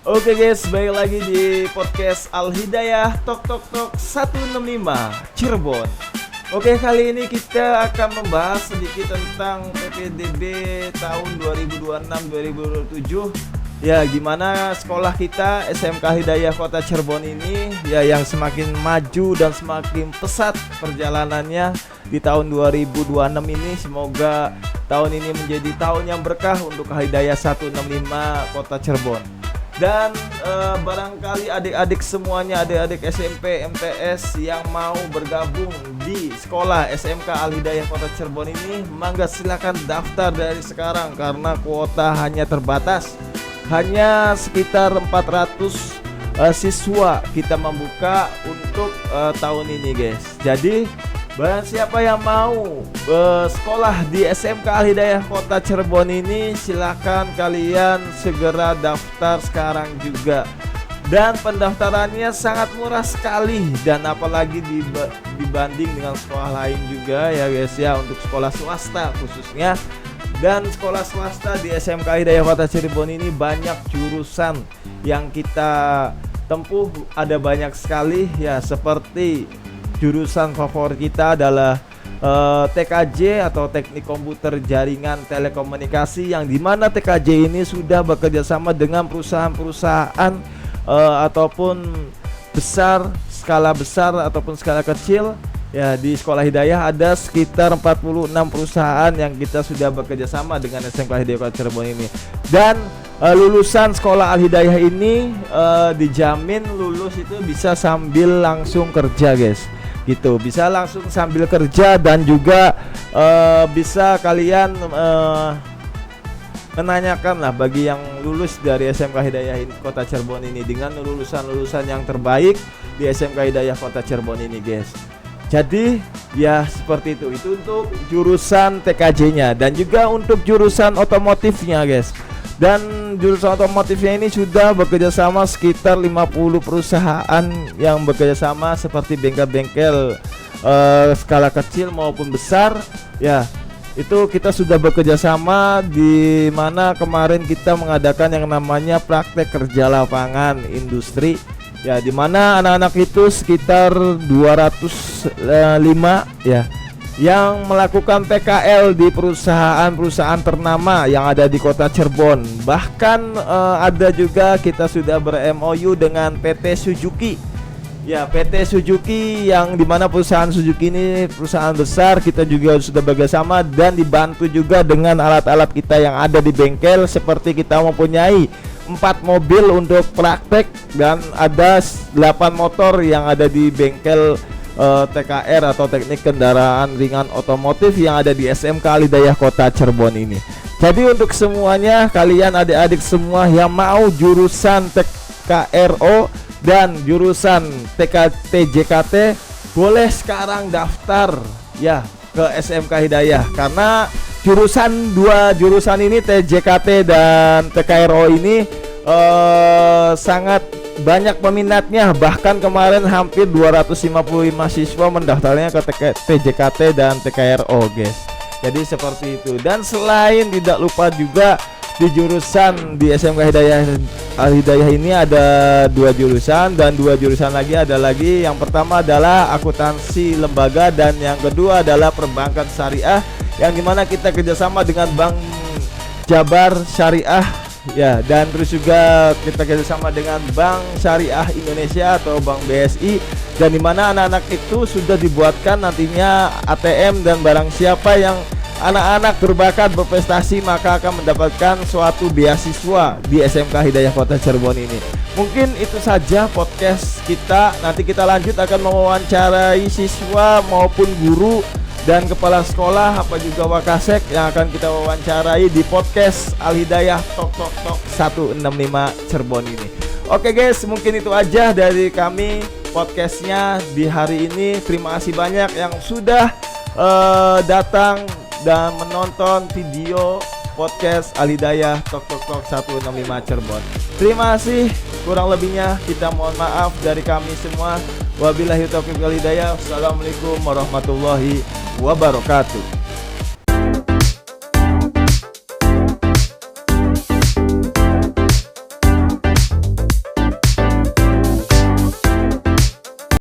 Oke guys, balik lagi di podcast Al Hidayah Tok Tok Tok 165 Cirebon. Oke, kali ini kita akan membahas sedikit tentang PPDB tahun 2026-2027. Ya, gimana sekolah kita SMK Hidayah Kota Cirebon ini ya yang semakin maju dan semakin pesat perjalanannya di tahun 2026 ini. Semoga tahun ini menjadi tahun yang berkah untuk Hidayah 165 Kota Cirebon. Dan barangkali adik-adik semuanya, adik-adik SMP, MTS yang mau bergabung di sekolah SMK Al Hidayah Kota Cirebon ini, mangga silakan daftar dari sekarang karena kuota hanya terbatas. Hanya sekitar 400 siswa kita membuka untuk tahun ini guys. Jadi barang siapa yang mau sekolah di SMK Al Hidayah Kota Cirebon ini, silakan kalian segera daftar sekarang juga. Dan pendaftarannya sangat murah sekali, dan apalagi dibanding dengan sekolah lain juga ya guys ya, untuk sekolah swasta khususnya. Dan sekolah swasta di SMK Hidayah Kota Cirebon ini banyak jurusan yang kita tempuh, ada banyak sekali ya, seperti jurusan favorit kita adalah TKJ atau Teknik Komputer Jaringan Telekomunikasi, yang dimana TKJ ini sudah bekerja sama dengan perusahaan-perusahaan ataupun skala besar ataupun skala kecil. Ya, di Sekolah Hidayah ada sekitar 46 perusahaan yang kita sudah bekerja sama dengan SMK Hidayah Kota Cirebon ini. Dan lulusan Sekolah Al Hidayah ini dijamin lulus itu bisa sambil langsung kerja guys. Gitu, bisa langsung sambil kerja, dan juga bisa kalian menanyakan lah bagi yang lulus dari SMK Hidayah Kota Cirebon ini dengan lulusan-lulusan yang terbaik di SMK Hidayah Kota Cirebon ini guys. Jadi ya seperti itu untuk jurusan TKJ-nya, dan juga untuk jurusan otomotifnya guys. Dan jurusan otomotifnya ini sudah bekerja sama sekitar 50 perusahaan yang bekerja sama, seperti bengkel-bengkel skala kecil maupun besar. Ya, itu kita sudah bekerja sama, di mana kemarin kita mengadakan yang namanya praktek kerja lapangan industri. Ya, di mana anak-anak itu sekitar 205 ya, yang melakukan PKL di perusahaan-perusahaan ternama yang ada di Kota Cirebon. Bahkan ada juga kita sudah ber-MOU dengan PT Suzuki. Ya, PT Suzuki, yang dimana perusahaan Suzuki ini perusahaan besar, kita juga sudah bekerjasama dan dibantu juga dengan alat-alat kita yang ada di bengkel, seperti kita mempunyai 4 mobil untuk praktek, dan ada 8 motor yang ada di bengkel TKR atau Teknik Kendaraan Ringan Otomotif yang ada di SMK Al Hidayah Kota Cirebon ini. Jadi untuk semuanya, kalian adik-adik semua yang mau jurusan TKRO dan jurusan TJKT, boleh sekarang daftar ya ke SMK Hidayah, karena dua jurusan ini, TJKT dan TKRO ini sangat banyak peminatnya. Bahkan kemarin hampir 255 siswa mendaftarnya ke TJKT dan TKRO guys. Jadi seperti itu. Dan selain tidak lupa juga di jurusan di SMK Al Hidayah ini ada 2 jurusan, dan 2 jurusan lagi ada lagi. Yang pertama adalah akuntansi lembaga, dan yang kedua adalah perbankan syariah, yang dimana kita kerjasama dengan Bank Jabar Syariah ya, dan terus juga kita kerjasama dengan Bank Syariah Indonesia atau Bank BSI, dan dimana anak-anak itu sudah dibuatkan nantinya ATM, dan barang siapa yang anak-anak berbakat berprestasi maka akan mendapatkan suatu beasiswa di SMK Hidayah Kota Cirebon ini. Mungkin itu saja podcast kita. Nanti kita lanjut akan mewawancarai siswa maupun guru dan kepala sekolah, apa juga wakasek yang akan kita wawancarai di podcast Al Hidayah Tok Tok Tok 165 Cirebon ini. Oke guys, mungkin itu aja dari kami podcastnya di hari ini. Terima kasih banyak yang sudah datang dan menonton video podcast Al Hidayah Tok Tok Tok 165 Cirebon. Terima kasih, kurang lebihnya kita mohon maaf dari kami semua. Wabillahi taufiq wal hidayah. Wassalamualaikum warahmatullahi wabarakatuh.